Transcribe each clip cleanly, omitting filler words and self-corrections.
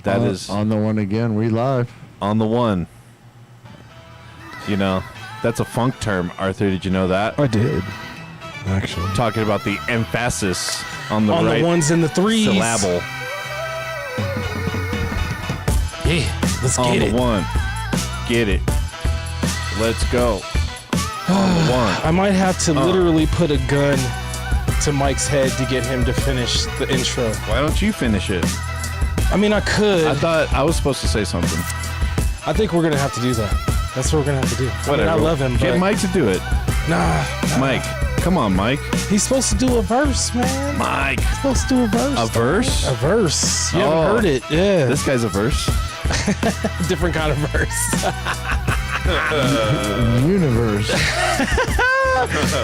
That is on the one again. We live on the one. You know, that's a funk term, Arthur. Did you know that? I did, actually. Talking about the emphasis on the on right the ones and the threes. syllable. Yeah, let's On get the it. one. Get it. Let's go. On the one. I might have to literally put a gun to Mike's head to get him to finish the intro. Why don't you finish it? I mean, I could. I thought I was supposed to say something. I think we're going to have to do that. That's what we're going to have to do. Whatever. I mean, I love him, Get but Mike to do it. nah. Mike. Come on, Mike. He's supposed to do a verse, man. Mike. He's supposed to do a verse. A verse? A verse. You Oh. haven't heard it. Yeah. This guy's a verse. different kind of verse. Universe.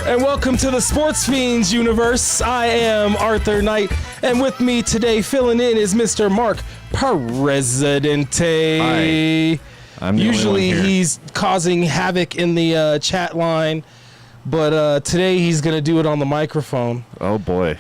And welcome to the Sports Fiends universe. I am Arthur Knight, and with me today filling in is Mr. Mark Presidente. Hi. I'm the Usually only one here. he's causing havoc in the chat line, but today he's going to do it on the microphone. Oh boy.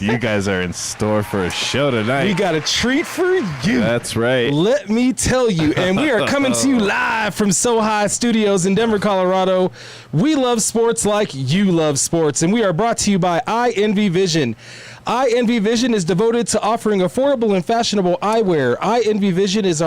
You guys are in store for a show tonight. We got a treat for you. That's right. Let me tell you, and we are coming to you live from So High Studios in Denver, Colorado. We love sports like you love sports, and we are brought to you by iEnvy Vision. iEnvy Vision is devoted to offering affordable and fashionable eyewear. iEnvy Vision is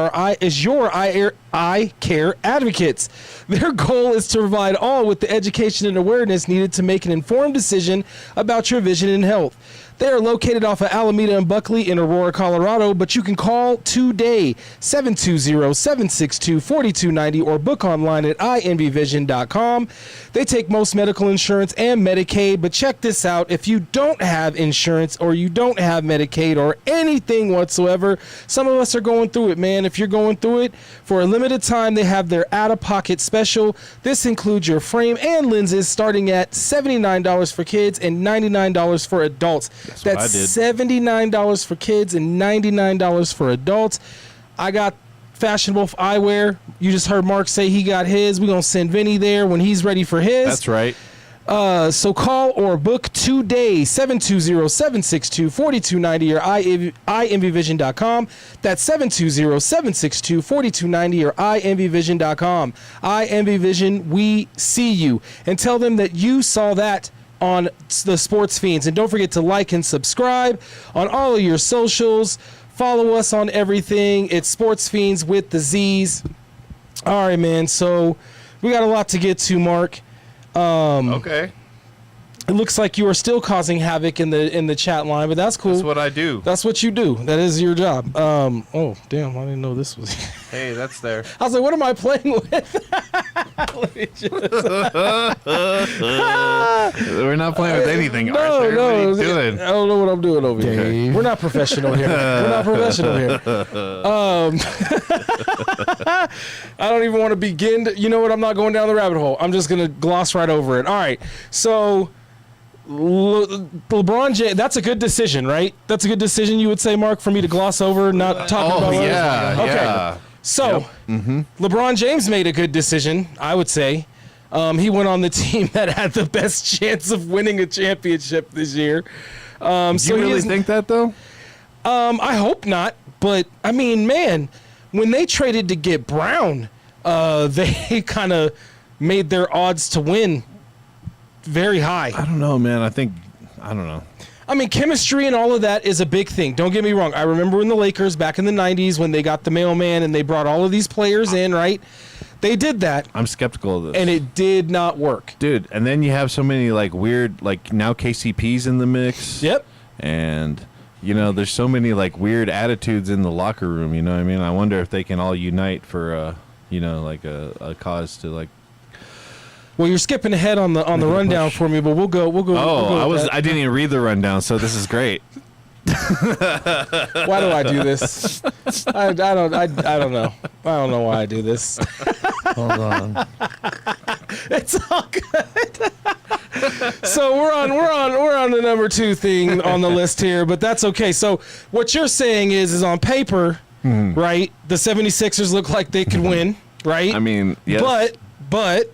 your eye care advocates. Their goal is to provide all with the education and awareness needed to make an informed decision about your vision and health. They are located off of Alameda and Buckley in Aurora, Colorado, but you can call today, 720-762-4290, or book online at ienvyvision.com. They take most medical insurance and Medicaid, but check this out. If you don't have insurance or you don't have Medicaid or anything whatsoever, some of us are going through it, man. If you're going through it, for a limited time, they have their out-of-pocket special. This includes your frame and lenses starting at $79 for kids and $99 for adults. That's $79 for kids and $99 for adults. I got fashionable eyewear. You just heard Mark say he got his. We're going to send Vinny there when he's ready for his. That's right. So call or book today, 720-762-4290 or ienvyvision.com. That's 720-762-4290 or ienvyvision.com. iEnvyVision, we see you. And tell them that you saw that on the Sports Fiends. And don't forget to like and subscribe on all of your socials. Follow us on everything. It's Sports Fiends with the Z's. All right, man. So we got a lot to get to, Mark. Okay. It looks like you are still causing havoc in the chat line, but that's cool. That's what I do. That's what you do. That is your job. Oh, damn. I didn't know this was... Hey, that's there. I was like, what am I playing with? Let me just... We're not playing with anything, No, Arthur. no. What are you doing? I don't know what I'm doing over here. Dave. We're not professional here. I don't even want to begin to... You know what? I'm not going down the rabbit hole. I'm just going to gloss right over it. All right. So... LeBron James, that's a good decision, right? That's a good decision, you would say, Mark, for me to gloss over, not talking about... yeah, Okay. yeah. So, LeBron James made a good decision, I would say. He went on the team that had the best chance of winning a championship this year. Do you really think that, though? I hope not. But, I mean, man, when they traded to get Brown, they kind of made their odds to win very high. I don't know, man. I don't know. I mean, chemistry and all of that is a big thing. Don't get me wrong. I remember in the Lakers back in the 90s when they got the mailman and they brought all of these players in, right? They did that. I'm skeptical of this. And it did not work. Dude, and then you have so many, like, weird, like, now KCP's in the mix. Yep. And, you know, there's so many, like, weird attitudes in the locker room, you know what I mean? I wonder if they can all unite for, you know, like, a cause to, like... Well, you're skipping ahead on the rundown for me, but we'll go. I didn't even read the rundown, so this is great. Why do I do this? I don't know. I don't know why I do this. Hold on. It's all good. So we're on the number 2 thing on the list here, but that's okay. So what you're saying is on paper, right? The 76ers look like they could win, right? I mean, yes. But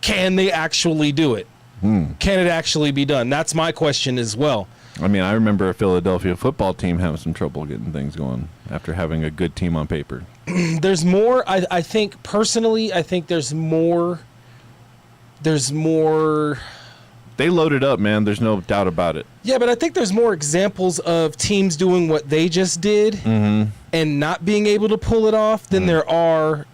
can they actually do it? Can it actually be done? That's my question as well. I mean, I remember a Philadelphia football team having some trouble getting things going. after having a good team on paper. There's more. I think personally, I think there's more. There's more. They loaded up, man. There's no doubt about it. Yeah, but I think there's more examples of teams doing what they just did and not being able to pull it off than there are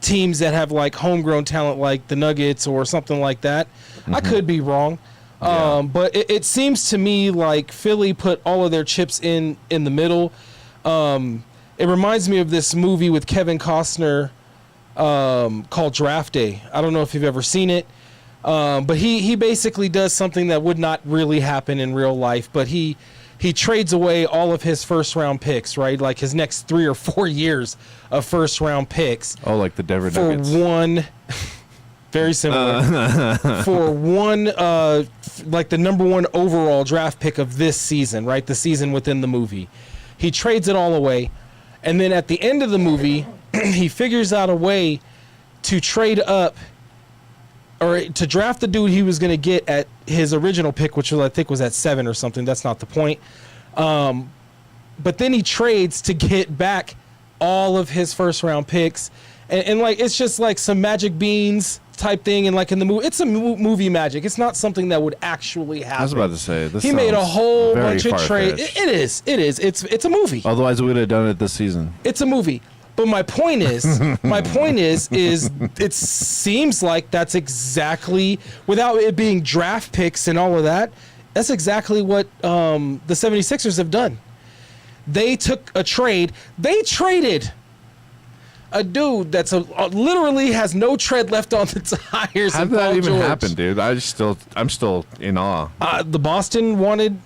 teams that have like homegrown talent like the Nuggets or something like that. I could be wrong. But it seems to me like Philly put all of their chips in the middle. It reminds me of this movie with Kevin Costner called Draft Day. I don't know if you've ever seen it. But he basically does something that would not really happen in real life, but he trades away all of his first-round picks, right? Like his next 3 or 4 years of first-round picks. Oh, like the Denver Nuggets. For one, very similar. For one, like the number 1 overall draft pick of this season, right? The season within the movie. He trades it all away. And then at the end of the movie, he figures out a way to trade up or to draft the dude he was going to get at his original pick, which I think was at 7 or something. That's not the point. But then he trades to get back all of his first round picks. And like, it's just like some magic beans type thing. And like in the movie, it's a movie magic. It's not something that would actually happen. I was about to say, this he made a whole bunch of trades. far-fetched. It is. It's a movie. Otherwise, we would have done it this season. It's a movie. But my point is it seems like that's exactly, without it being draft picks and all of that, that's exactly what the 76ers have done. They took a trade. They traded a dude that's literally has no tread left on the tires. How did that even happen, dude? I'm still in awe. The Boston wanted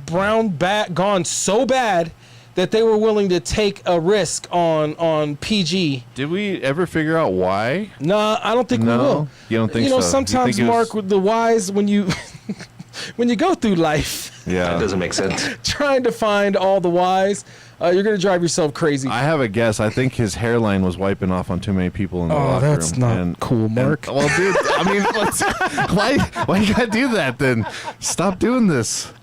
Brown gone so bad that they were willing to take a risk on PG. Did we ever figure out why? No, I don't think we will. You don't think so? You know, sometimes, Mark, with the wise, when you when you go through life, that doesn't make sense. Trying to find all the whys, you're going to drive yourself crazy. I have a guess. I think his hairline was wiping off on too many people in the locker room. Oh, that's not cool, Mark. Well, dude, I mean, why you got to do that then? Stop doing this.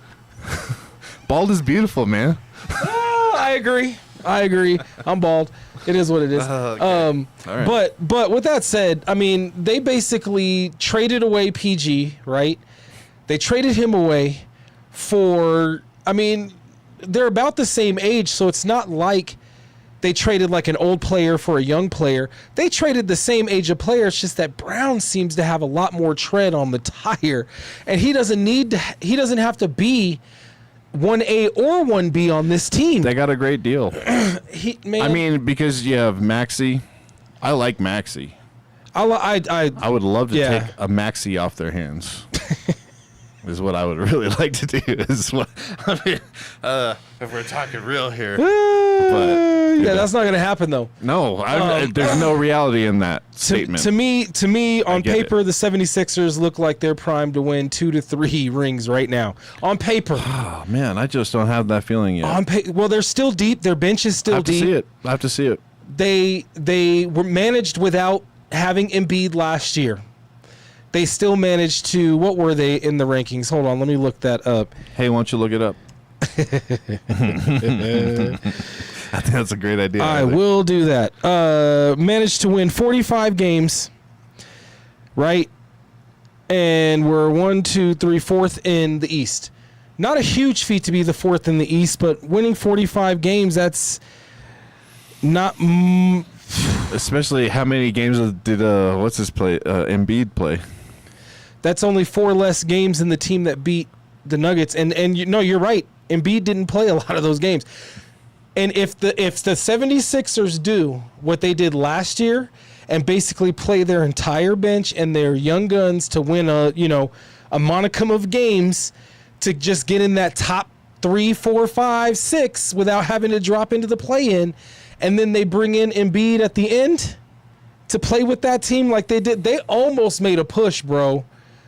Bald is beautiful, man. I agree. I'm bald. It is what it is. Okay. Right. But with that said, I mean, they basically traded away PG, right? They traded him away for, I mean, they're about the same age, so it's not like they traded like an old player for a young player. They traded the same age of player. It's just that Brown seems to have a lot more tread on the tire, and he doesn't have to be 1A or 1B on this team. They got a great deal. I mean, because you have Maxey. I like Maxey. I would love to take a Maxey off their hands. Is what I would really like to do. Is what I mean. If we're talking real here, but that's not going to happen though. No, there's no reality in that statement. To me, on paper, the 76ers look like they're primed to win 2 to 3 rings right now. On paper. Oh man, I just don't have that feeling yet. Well, they're still deep. Their bench is still deep. I have to see it. They were managed without having Embiid last year. They still managed to, what were they in the rankings? Hold on, let me look that up. Hey, why don't you look it up? I think that's a great idea. I will do that. Managed to win 45 games, right? And we're 4th in the East. Not a huge feat to be the 4th in the East, but winning 45 games, that's not... Especially how many games did Embiid play? That's only 4 less games than the team that beat the Nuggets. And you're right. Embiid didn't play a lot of those games. And if the 76ers do what they did last year and basically play their entire bench and their young guns to win a monicum of games to just get in that top 3, 4, 5, 6 without having to drop into the play-in, and then they bring in Embiid at the end to play with that team like they did. They almost made a push, bro.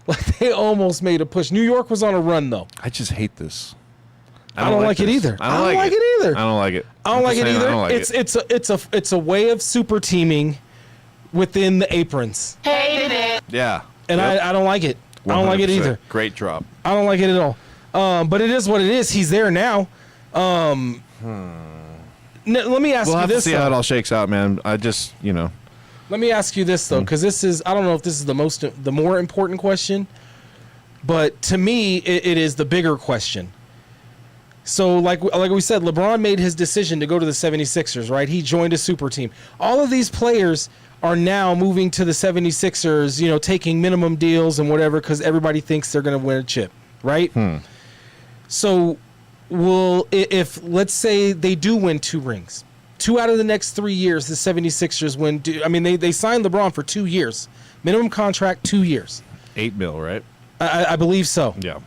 Like, they almost made a push. New York was on a run, though. I just hate this. I don't like it either. I don't like it either. I don't like it. I don't like it either. It's a way of super teaming within the aprons. Hated it. Yeah. And I don't like it. 100%. I don't like it either. Great drop. I don't like it at all. But it is what it is. He's there now. let me ask you this. We'll have to see how it all shakes out, man. I just, Let me ask you this, though, because this is, I don't know if this is the more important question, but to me, it is the bigger question. So, like we said, LeBron made his decision to go to the 76ers, right? He joined a super team. All of these players are now moving to the 76ers, taking minimum deals and whatever because everybody thinks they're going to win a chip, right? So, if let's say they do win 2 rings, 2 out of the next 3 years, the 76ers win. They signed LeBron for 2 years. Minimum contract, 2 years. $8 million, right? I believe so. Yeah.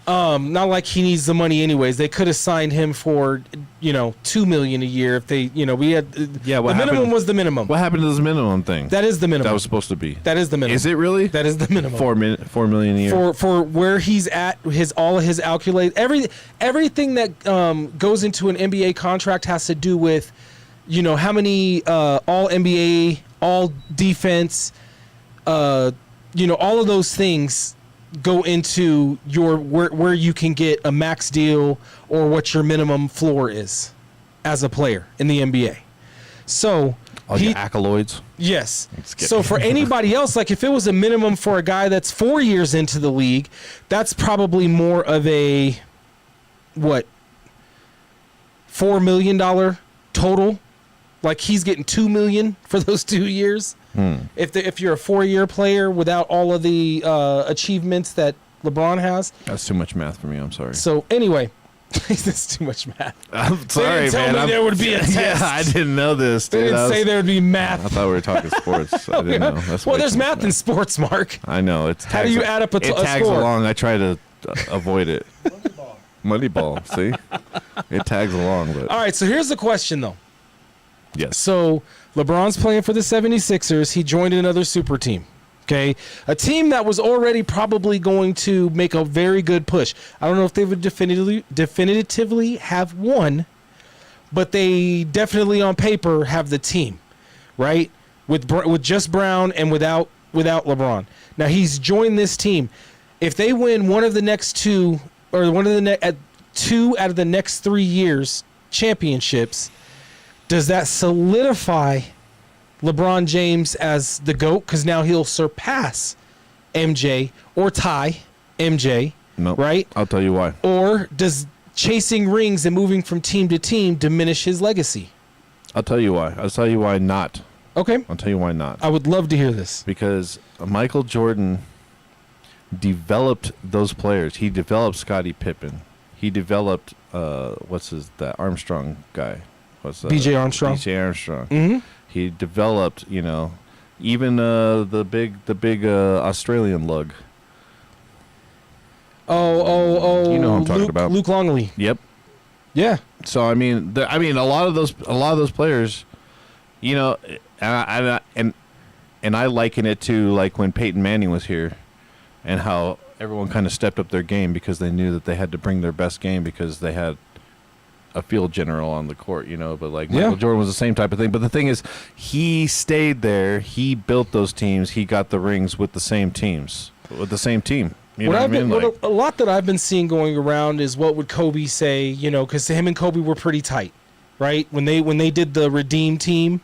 Not like he needs the money anyways. They could have signed him for, $2 million a year if they, we had. Yeah. The minimum was the minimum. What happened to this minimum thing? That is the minimum. That was supposed to be. That is the minimum. Is it really? That is the minimum. $4 million a year. For where he's at, all of his accolades, everything that goes into an NBA contract has to do with, how many all NBA, all defense, all of those things go into your where you can get a max deal or what your minimum floor is as a player in the NBA. So all your accolades. Yes. So for anybody else, like if it was a minimum for a guy that's 4 years into the league, that's probably more of a $4 million total. Like he's getting $2 million for those 2 years. If you're a 4-year player without all of the achievements that LeBron has, that's too much math for me. I'm sorry. So anyway, that's too much math. I'm sorry, they didn't tell me there would be a test. Yeah, I didn't know this. They didn't say there would be math. I thought we were talking sports. I didn't know. That's there's math in sports, Mark. I know. How do you add up a score? It tags along. I try to avoid it. Moneyball. See, it tags along. But all right. So here's the question, though. Yes. So LeBron's playing for the 76ers. He joined another super team. Okay. A team that was already probably going to make a very good push. I don't know if they would definitively have won, but they definitely on paper have the team, right? With just Brown and without LeBron. Now he's joined this team. If they win one of the next 2 or one of the 2 out of the next 3 years championships, does that solidify LeBron James as the GOAT? Because now he'll surpass MJ or tie MJ, right? I'll tell you why. Or does chasing rings and moving from team to team diminish his legacy? I'll tell you why. I'll tell you why not. Okay. I'll tell you why not. I would love to hear this. Because Michael Jordan developed those players. He developed Scottie Pippen. He developed, that Armstrong guy? B.J. Armstrong. B.J. Armstrong. Mm-hmm. He developed, even the big Australian lug. Oh! You know what I'm talking about. Luke Longley. Yep. Yeah. So a lot of those players, and I liken it to like when Peyton Manning was here, and how everyone kind of stepped up their game because they knew that they had to bring their best game because they had a field general on the court, but like Michael Jordan was the same type of thing. But the thing is, he stayed there. He built those teams. He got the rings with the same teams, with the same team. A lot that I've been seeing going around is what would Kobe say, because him and Kobe were pretty tight, right? When they did the Redeem team,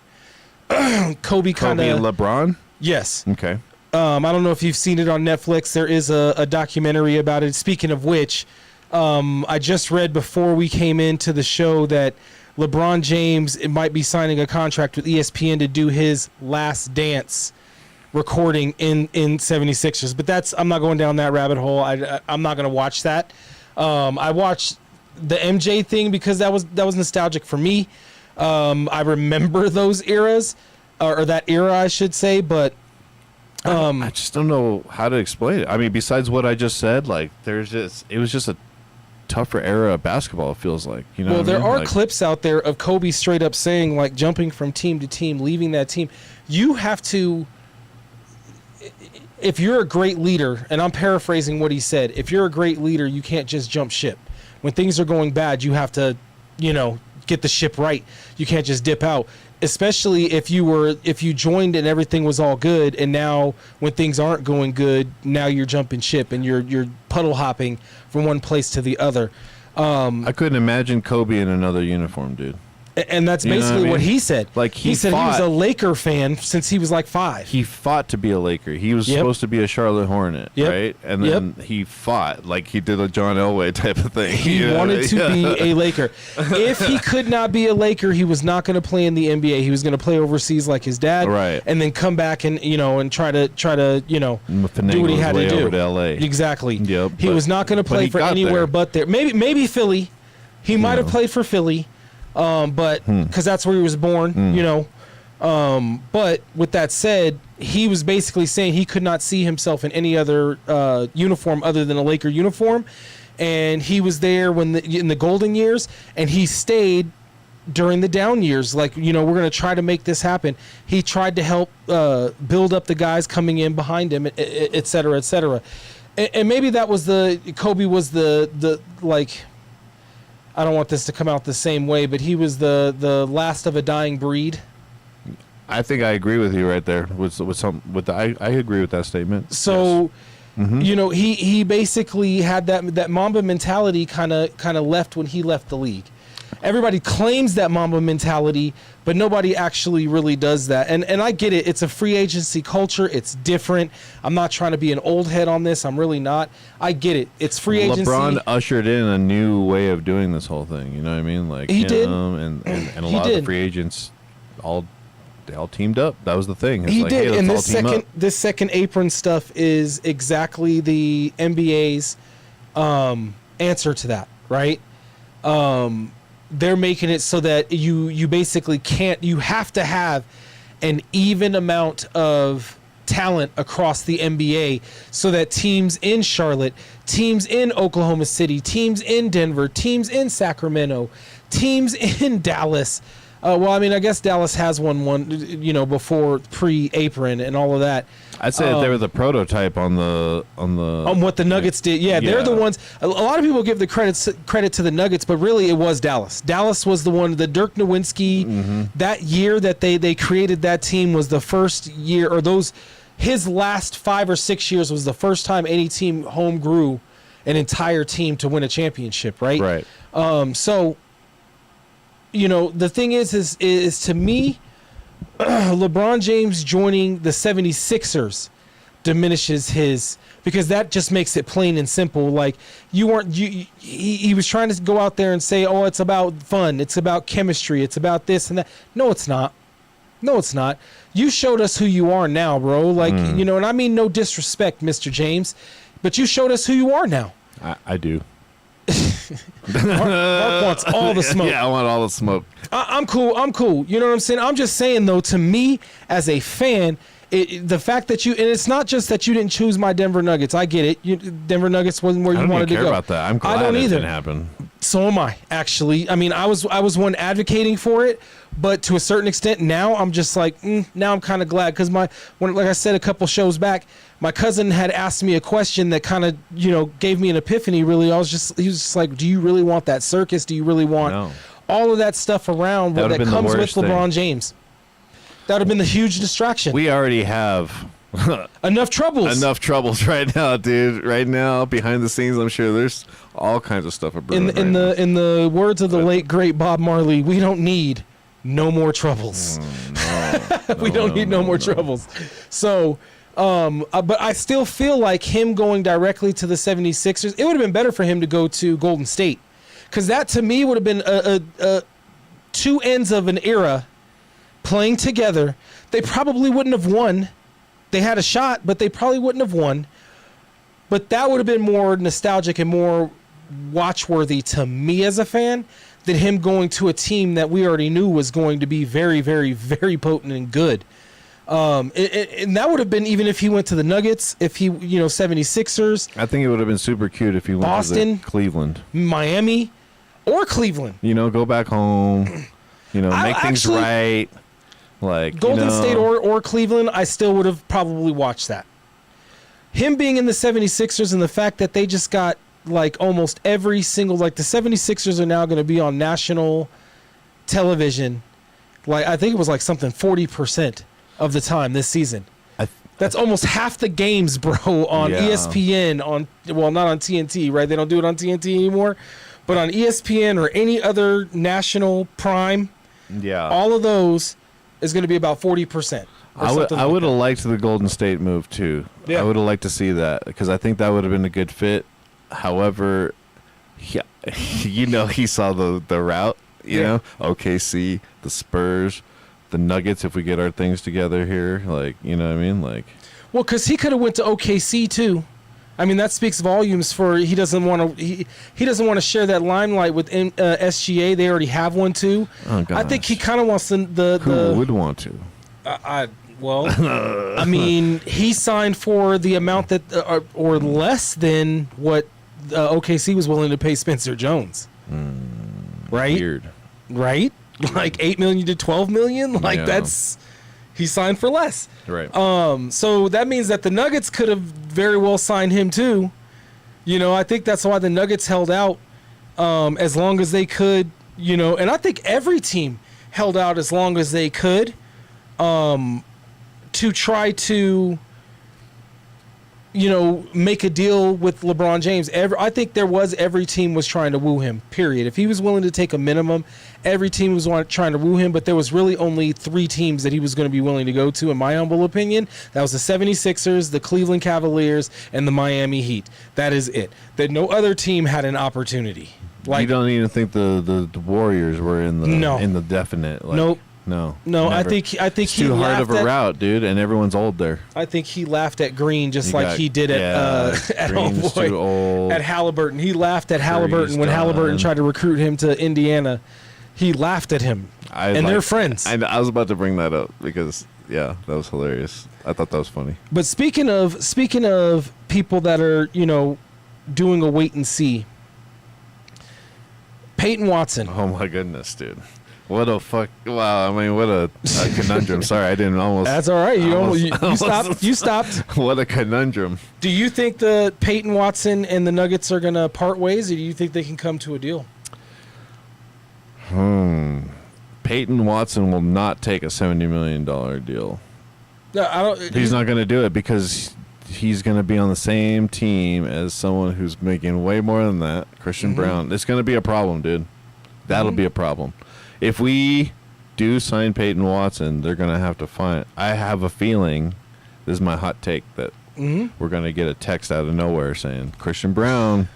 Kobe kind of... Kobe and LeBron? Yes. Okay. I don't know if you've seen it on Netflix. There is a documentary about it. Speaking of which... I just read before we came into the show that LeBron James might be signing a contract with ESPN to do his Last Dance recording in 76ers. But I'm not going down that rabbit hole. I'm not going to watch that. I watched the MJ thing because that was nostalgic for me. I remember those eras, or that era, I should say. But I just don't know how to explain it. I mean, besides what I just said, like it was just a tougher era of basketball, it feels like. Well, there are clips out there of Kobe straight up saying, like, jumping from team to team, leaving that team. You have to, if you're a great leader, and I'm paraphrasing what he said, if you're a great leader, you can't just jump ship. When things are going bad, you have to, get the ship right. You can't just dip out. Especially if you joined and everything was all good, and now when things aren't going good, now you're jumping ship and you're puddle hopping from one place to the other. I couldn't imagine Kobe in another uniform, dude. And that's basically what he said. Like he said he was a Laker fan since he was like 5. He fought to be a Laker. He was supposed to be a Charlotte Hornet, right? And then he fought like he did a John Elway type of thing. He wanted to be a Laker. If he could not be a Laker, he was not going to play in the NBA. He was going to play overseas like his dad, right? And then come back and and try to do what he had to do. Over to LA. Exactly. Yep. He was not going to play for anywhere but there. Maybe Philly. He might have played for Philly. But because that's where he was born, but with that said, he was basically saying he could not see himself in any other uniform other than a Laker uniform, and he was there in the golden years, and he stayed during the down years. Like, we're going to try to make this happen. He tried to help build up the guys coming in behind him, et cetera, et cetera. And maybe that was Kobe was the like. I don't want this to come out the same way, but he was the last of a dying breed. I think I agree with you right there. I agree with that statement. So, he basically had that Mamba mentality kind of left when he left the league. Everybody claims that Mamba mentality, but nobody actually really does that. And I get it. It's a free agency culture. It's different. I'm not trying to be an old head on this. I'm really not. I get it. It's free agency. LeBron ushered in a new way of doing this whole thing. You know what I mean? Like he did. And a lot of the free agents they all teamed up. That was the thing. It's he like, did. hey, And this second apron stuff is exactly the NBA's answer to that, right? They're making it so that you basically you have to have an even amount of talent across the NBA so that teams in Charlotte, teams in Oklahoma City, teams in Denver, teams in Sacramento, teams in Dallas. I guess Dallas has one before pre-apron and all of that. I'd say that they were the prototype on what the Nuggets did. Yeah, they're the ones. A lot of people give the credit to the Nuggets, but really it was Dallas. Dallas was the one. The Dirk Nowitzki that year that they created that team was the first year, or his last 5 or 6 years was the first time any team home grew an entire team to win a championship. Right. Right. So, the thing is to me, LeBron James joining the 76ers diminishes because that just makes it plain and simple. Like he was trying to go out there and say, oh, it's about fun. It's about chemistry. It's about this and that. No, it's not. You showed us who you are now, bro. Like, and I mean no disrespect, Mr. James, but you showed us who you are now. I do. Mark wants all the smoke. Yeah, I want all the smoke. I'm cool. You know what I'm saying? I'm just saying, though, to me, as a fan, the fact that and it's not just that you didn't choose my Denver Nuggets. I get it. Denver Nuggets wasn't where you wanted to go. I don't care about that. I'm glad it didn't happen. So am I, actually. I mean, I was one advocating for it, but to a certain extent, now I'm just like, now I'm kind of glad because like I said a couple shows back, my cousin had asked me a question that kind of, gave me an epiphany. Really, he was just like, do you really want that circus? Do you really want all of that stuff around that comes with LeBron James? That would have been the huge distraction. We already have enough troubles right now, dude. Right now, behind the scenes, I'm sure there's all kinds of stuff. In the words of the late great Bob Marley, we don't need no more troubles. We don't need no more troubles. So, but I still feel like him going directly to the 76ers, it would have been better for him to go to Golden State, because that to me would have been a two ends of an era playing together. They probably wouldn't have won. They had a shot, but they probably wouldn't have won. But that would have been more nostalgic and more watchworthy to me as a fan than him going to a team that we already knew was going to be very, very, very potent and good. And that would have been, even if he went to the Nuggets, if he, 76ers. I think it would have been super cute if he went Boston, to Cleveland, Miami, or Cleveland. Go back home, make things right. Like Golden State or Cleveland, I still would have probably watched that. Him being in the 76ers and the fact that they just got like almost every single, like the 76ers are now going to be on national television. Like I think it was like something 40% of the time this season. That's almost half the games, bro, on ESPN, not on TNT, right? They don't do it on TNT anymore, but on ESPN or any other national prime Yeah. All of those is going to be about 40%. I would have liked the Golden State move too. Yeah. I would have liked to see that because I think that would have been a good fit. However, yeah, he saw the route. You know, OKC, the Spurs, the Nuggets. If we get our things together here, like, you know what I mean, like. Well, because he could have went to OKC too. I mean, that speaks volumes for he doesn't want to he doesn't want to share that limelight with SGA. They already have one too. Oh, gosh. I think he kind of wants the Who would want to? Well, I mean, he signed for the amount that or less than what OKC was willing to pay Spencer Jones. Right? Weird. Right? Like $8 million to $12 million. Like that's he signed for less. Right. So that means that the Nuggets could have very well signed him too. You know, I think that's why the Nuggets held out as long as they could. You know, and I think every team held out as long as they could. To try to, make a deal with LeBron James. I think every team was trying to woo him, period. If he was willing to take a minimum, every team was trying to woo him, but there was really only 3 teams that he was going to be willing to go to, in my humble opinion. That was the 76ers, the Cleveland Cavaliers, and the Miami Heat. that is it. That no other team had an opportunity. Like, you don't even think the Warriors were in the definite. Like, nope. No. Never. I think it's he too hard of a at, route, dude, and everyone's old there. I think he laughed at Green just like he did at at Halliburton. He laughed at Halliburton when Halliburton tried to recruit him to Indiana. He laughed at him, they're friends. I was about to bring that up because that was hilarious. I thought that was funny. But speaking of people that are doing a wait and see, Payton Watson. Oh my goodness, dude. What a fuck! Wow, I mean, what a conundrum. Sorry, I didn't almost. That's all right. You stopped. You stopped. What a conundrum. Do you think the Payton Watson and the Nuggets are gonna part ways, or do you think they can come to a deal? Payton Watson will not take a $70 million deal. No, I don't. He's not gonna do it because he's gonna be on the same team as someone who's making way more than that, Christian Brown. It's gonna be a problem, dude. That'll be a problem. If we do sign Payton Watson, they're going to have to find... I have a feeling, this is my hot take, that we're going to get a text out of nowhere saying, Christian Brown,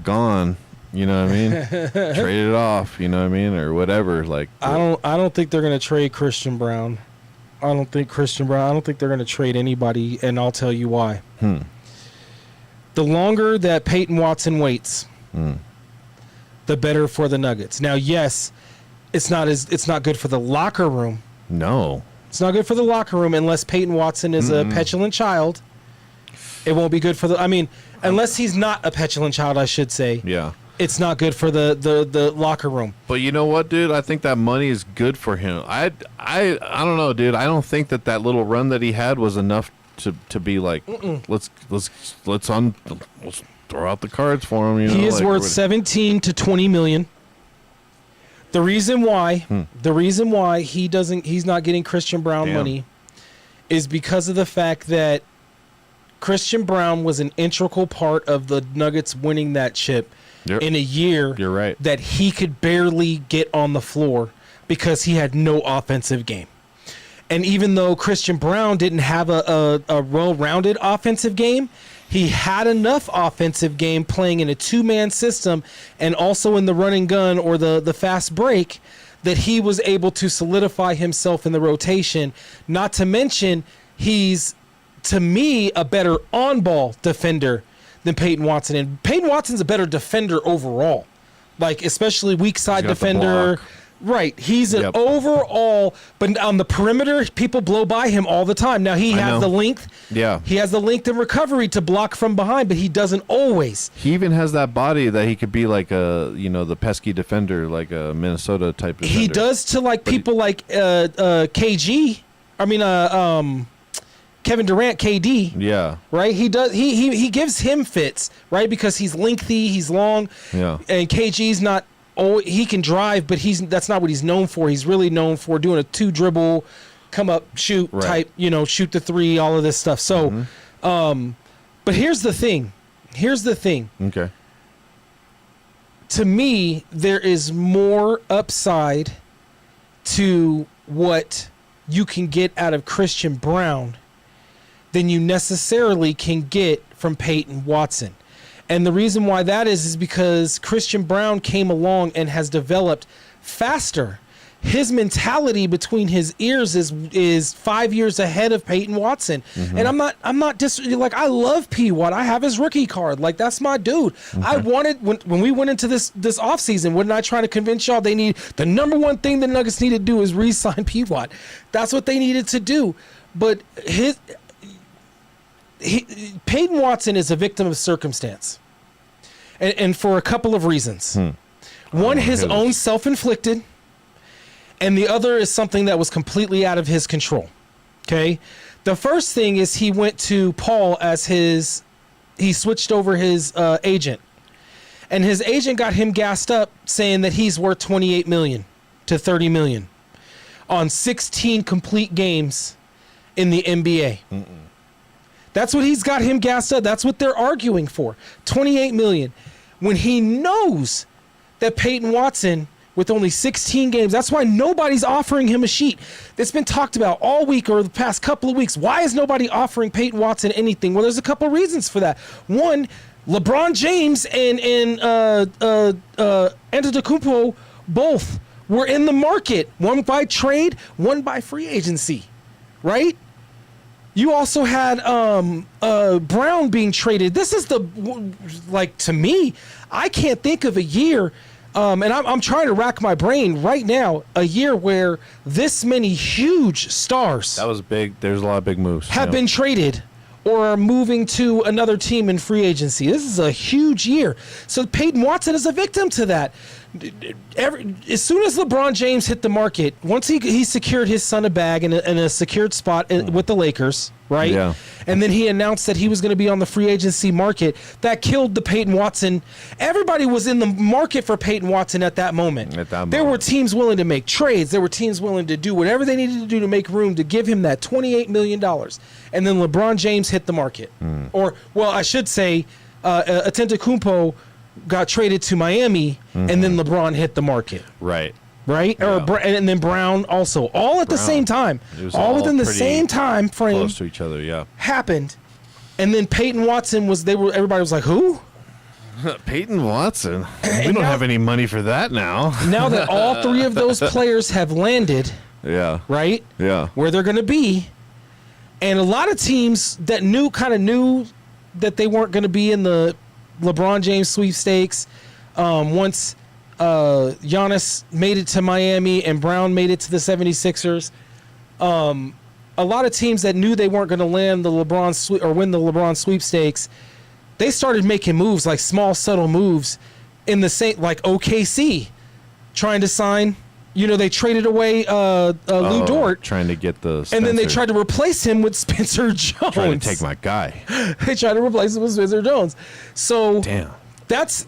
gone, you know what I mean? Traded off, you know what I mean? Or whatever. Like I don't think they're going to trade Christian Brown. I don't think they're going to trade anybody, and I'll tell you why. The longer that Payton Watson waits, the better for the Nuggets. Now, yes... It's not good for the locker room. No. It's not good for the locker room unless Payton Watson is a petulant child. It won't be good for unless he's not a petulant child, I should say. Yeah. It's not good for the locker room. But you know what, dude? I think that money is good for him. I don't know, dude. I don't think that little run that he had was enough to be like, let's throw out the cards for him. He is worth 17 to 20 million. The reason why he's not getting Christian Brown money is because of the fact that Christian Brown was an integral part of the Nuggets winning that chip in a year that he could barely get on the floor because he had no offensive game. And even though Christian Brown didn't have a well-rounded offensive game, he had enough offensive game playing in a 2-man system and also in the run and gun or the fast break that he was able to solidify himself in the rotation. Not to mention, he's, to me, a better on-ball defender than Payton Watson. And Payton Watson's a better defender overall, like especially weak side defender. Right. He's an overall, but on the perimeter, people blow by him all the time. Now, he has the length. Yeah. He has the length and recovery to block from behind, but he doesn't always. He even has that body that he could be like the pesky defender, like a Minnesota type defender. He does to like people like KG. I mean, Kevin Durant, KD. Yeah. Right? He does. He gives him fits, right? Because he's lengthy, he's long. Yeah. And KG's not. Oh, he can drive, but that's not what he's known for. He's really known for doing a 2-dribble, come up, shoot type, shoot the 3, all of this stuff. So, but here's the thing. Okay. To me, there is more upside to what you can get out of Christian Brown than you necessarily can get from Payton Watson. And the reason why that is because Christian Brown came along and has developed faster. His mentality between his ears is 5 years ahead of Payton Watson. Mm-hmm. And I'm not like, I love P. Watt. I have his rookie card. Like, that's my dude. Okay. I wanted, when we went into this offseason, wasn't I trying to convince y'all the number one thing the Nuggets need to do is re-sign P. Watt. That's what they needed to do. But Payton Watson is a victim of circumstance. And for a couple of reasons. One, his own self-inflicted. And the other is something that was completely out of his control. Okay? The first thing is he went to Paul as he switched over his agent. And his agent got him gassed up saying that he's worth $28 million to $30 million on 16 complete games in the NBA. Mm-mm. That's what he's got him gassed up. That's what they're arguing for. $28 million. When he knows that Payton Watson, with only 16 games, that's why nobody's offering him a sheet. That's been talked about all week or the past couple of weeks. Why is nobody offering Payton Watson anything? Well, there's a couple of reasons for that. One, LeBron James and Antetokounmpo both were in the market. One by trade, one by free agency, right? You also had Brown being traded. This is to me, I can't think of a year, and I'm trying to rack my brain right now, a year where this many huge stars. That was big. There's a lot of big moves. Have been traded or are moving to another team in free agency. This is a huge year. So Payton Watson is a victim to that. As soon as LeBron James hit the market, once he secured his son a bag in a secured spot with the Lakers, right? Yeah. And then he announced that he was going to be on the free agency market. That killed the Payton Watson. Everybody was in the market for Payton Watson at that moment. There were teams willing to make trades. There were teams willing to do whatever they needed to do to make room to give him that $28 million. And then LeBron James hit the market. Or, well, I should say, Antetokounmpo got traded to Miami, and then LeBron hit the market. Right. Yeah. And then Brown also. All at the same time. All within the same time frame. Close to each other, yeah. Happened. And then Payton Watson everybody was like, who? Payton Watson? We don't have any money for that now. Now that all three of those players have landed, yeah, right? Yeah. Where they're going to be. And a lot of teams that knew that they weren't going to be in the LeBron James sweepstakes once Giannis made it to Miami and Brown made it to the 76ers. A lot of teams that knew they weren't going to land the LeBron or win the LeBron sweepstakes, they started making moves, like small, subtle moves in the same, like OKC trying to sign. They traded away Lou Dort. Trying to get the Spencer. And then they tried to replace him with Spencer Jones. Trying to take my guy. They tried to replace him with Spencer Jones. So damn. That's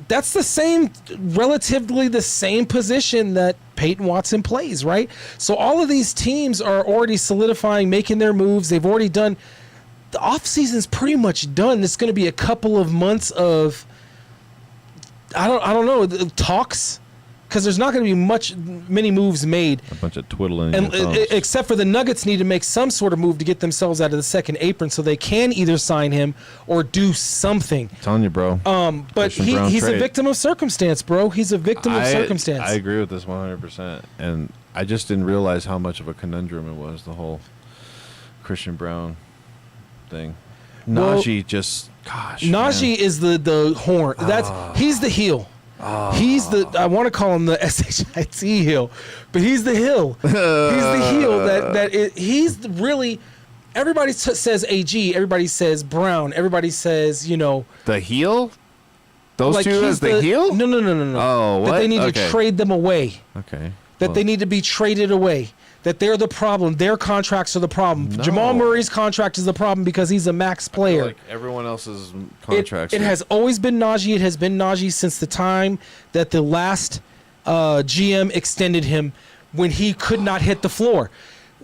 relatively the same position that Payton Watson plays, right? So all of these teams are already solidifying, making their moves. They've already done. The offseason's pretty much done. It's going to be a couple of months of, I don't know, talks. Because there's not going to be many moves made. A bunch of twiddling. And except for the Nuggets need to make some sort of move to get themselves out of the second apron so they can either sign him or do something. I'm telling you, bro. But he's a victim of circumstance, bro. He's a victim of circumstance. I agree with this 100%. And I just didn't realize how much of a conundrum it was, the whole Christian Brown thing. Najee Najee is the horn. He's the heel. He's I want to call him the SHIT heel, but he's the heel. He's the heel he's really, everybody says AG, everybody says Brown, everybody says, The heel? Those two as the heel? No. Oh, what? That they need to trade them away. Okay. That they need to be traded away. That they're the problem. Their contracts are the problem. No. Jamal Murray's contract is the problem because he's a max player. I feel like everyone else's contracts. It has always been Najee. It has been Najee since the time that the last GM extended him when he could not hit the floor.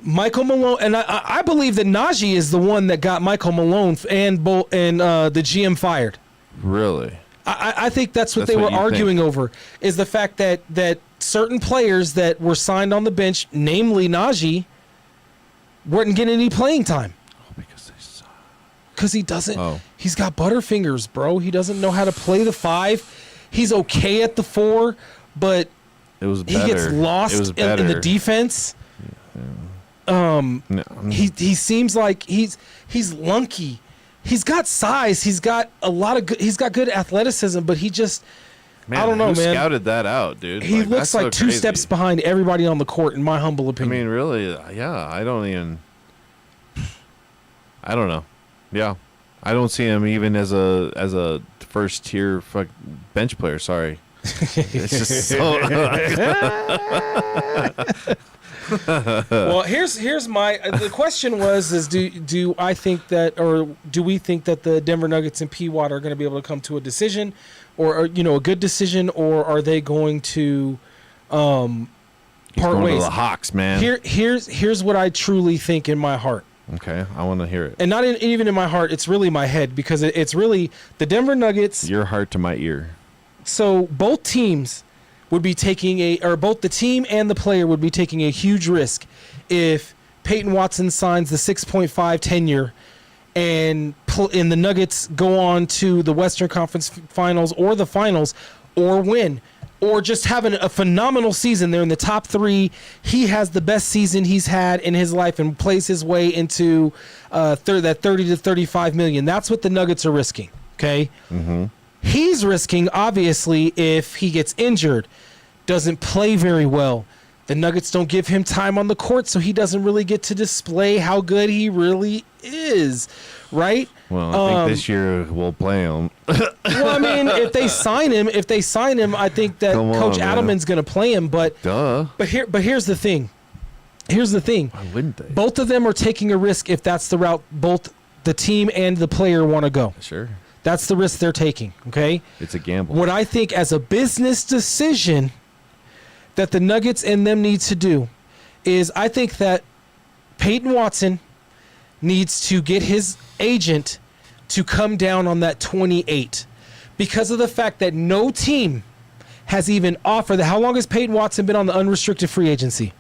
Michael Malone, and I believe that Najee is the one that got Michael Malone and the GM fired. Really? I think that's what they were arguing over, is the fact that certain players that were signed on the bench, namely Najee, weren't getting any playing time. Oh, because they suck. Because he doesn't. He's got butterfingers, bro. He doesn't know how to play the 5. He's okay at the 4, but it was better. He gets lost in the defense. He seems like he's lunky. He's got size. He's got he's got good athleticism, but he just, I don't know, man. Who scouted that out, dude? He looks like two steps behind everybody on the court, in my humble opinion. I mean, really, yeah. I don't know. Yeah, I don't see him even as a first tier bench player. Sorry, it's just so. Well, here's my the question was do I think that, or do we think that the Denver Nuggets and P. Watt are going to be able to come to a decision, or a good decision, or are they going to part ways? To the Hawks, man. Here's what I truly think in my heart. Okay, I want to hear it. And not even in my heart, it's really my head, because it's really the Denver Nuggets. Your heart to my ear. So both teams would be taking both the team and the player would be taking a huge risk if Payton Watson signs the 6.5 tenure and the Nuggets go on to the Western Conference Finals or the Finals, or win, or just having a phenomenal season. They're in the top 3. He has the best season he's had in his life and plays his way into that 30 to 35 million. That's what the Nuggets are risking. Okay. Mm-hmm. He's risking, obviously, if he gets injured, doesn't play very well. The Nuggets don't give him time on the court, so he doesn't really get to display how good he really is, right? Well, I think this year we'll play him. Well, I mean, if they sign him, I think that Coach Adelman's going to play him. But here's the thing. Why wouldn't they? Both of them are taking a risk if that's the route both the team and the player want to go. Sure. That's the risk they're taking, okay? It's a gamble. What I think as a business decision that the Nuggets and them need to do is, I think that Payton Watson needs to get his agent to come down on that 28, because of the fact that no team has even offered. How long has Payton Watson been on the unrestricted free agency?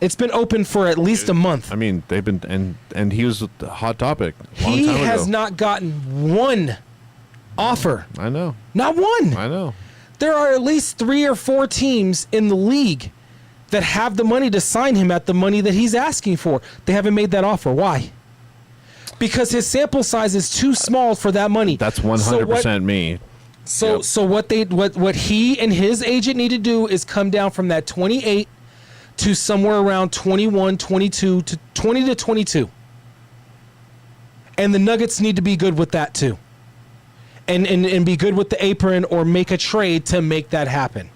It's been open for at least a month. I mean, they've been, and he was the hot topic a long he time ago. has not gotten one offer. I know. Not one. I know. There are at least 3 or 4 teams in the league that have the money to sign him at the money that he's asking for. They haven't made that offer. Why? Because his sample size is too small for that money. That's 100% me. So what he and his agent need to do is come down from that 28 to somewhere around 21, 22 to 20 to 22. And the Nuggets need to be good with that too. And be good with the apron, or make a trade to make that happen.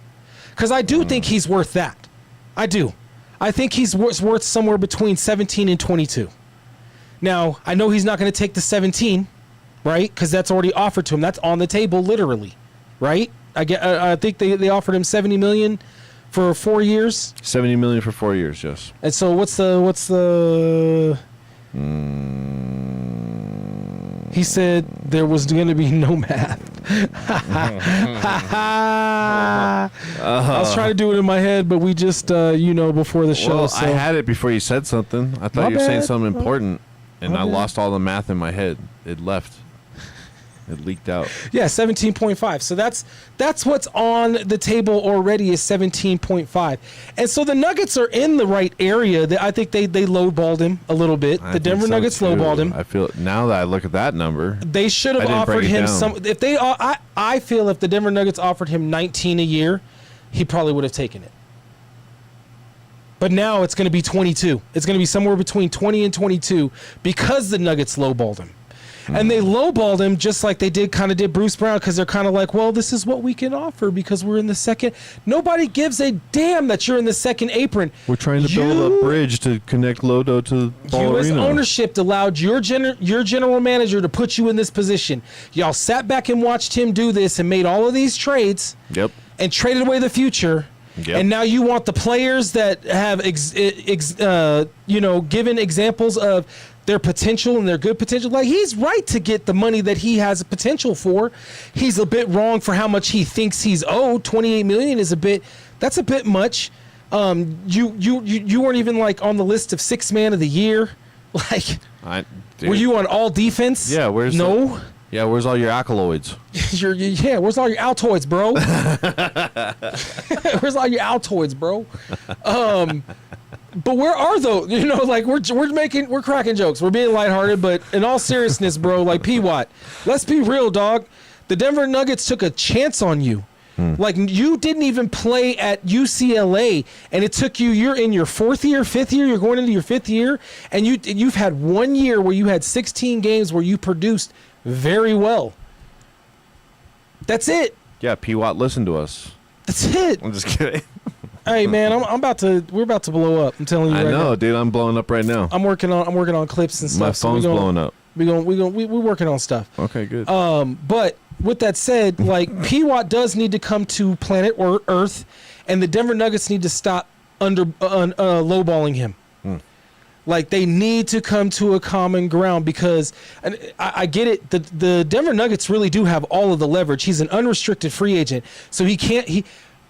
Because I do think he's worth that. I do. I think he's worth somewhere between 17 and 22. Now, I know he's not going to take the 17, right? Because that's already offered to him. That's on the table, literally, right? I think they offered him $70 million for 4 years. $70 million for 4 years, yes. And so what's the? He said there was going to be no math. I was trying to do it in my head, but we just, before the show. Well, so. I had it before you said something. I thought you were saying something important, and I lost all the math in my head. It left. It leaked out. Yeah, 17.5. So that's what's on the table already, is 17.5. And so the Nuggets are in the right area. I think they lowballed him a little bit. The Denver Nuggets lowballed him. I feel, now that I look at that number, they should have offered him some. If they, I feel if the Denver Nuggets offered him 19 a year, he probably would have taken it. But now it's going to be 22. It's going to be somewhere between 20 and 22 because the Nuggets lowballed him. And they lowballed him just like they did Bruce Brown, because they're kind of like, well, this is what we can offer because we're in the second. Nobody gives a damn that you're in the second apron. We're trying to build a bridge to connect Lodo to the ball U.S. arena. ownership allowed your general manager to put you in this position. Y'all sat back and watched him do this and made all of these trades. Yep. And traded away the future. Yep. And now you want the players that have, given examples of their potential and their good potential. Like, he's right to get the money that he has potential for. He's a bit wrong for how much he thinks he's owed. $28 million is that's a bit much. You weren't even like on the list of 6th man of the year. Like, were you on all defense? Yeah, where's all your accolades? Where's all your Altoids, bro? Where's all your Altoids, bro? But where are those? You know, like we're cracking jokes. We're being lighthearted, but in all seriousness, bro, like P-Watt, let's be real, dog. The Denver Nuggets took a chance on you. Like, you didn't even play at UCLA, and it took you, you're in your 4th year, 5th year, you're going into your 5th year, and you've had 1 year where you had 16 games where you produced very well. That's it. Yeah, P-Watt, listen to us. That's it. I'm just kidding. Hey, man, we're about to blow up. I'm telling you right now. I know, dude. I'm blowing up right now. I'm working on clips and stuff. My phone's blowing up. We're working on stuff. Okay, good. But with that said, like, P-Watt does need to come to planet Earth, and the Denver Nuggets need to stop lowballing him. Like, they need to come to a common ground, because, and I get it, the Denver Nuggets really do have all of the leverage. He's an unrestricted free agent, so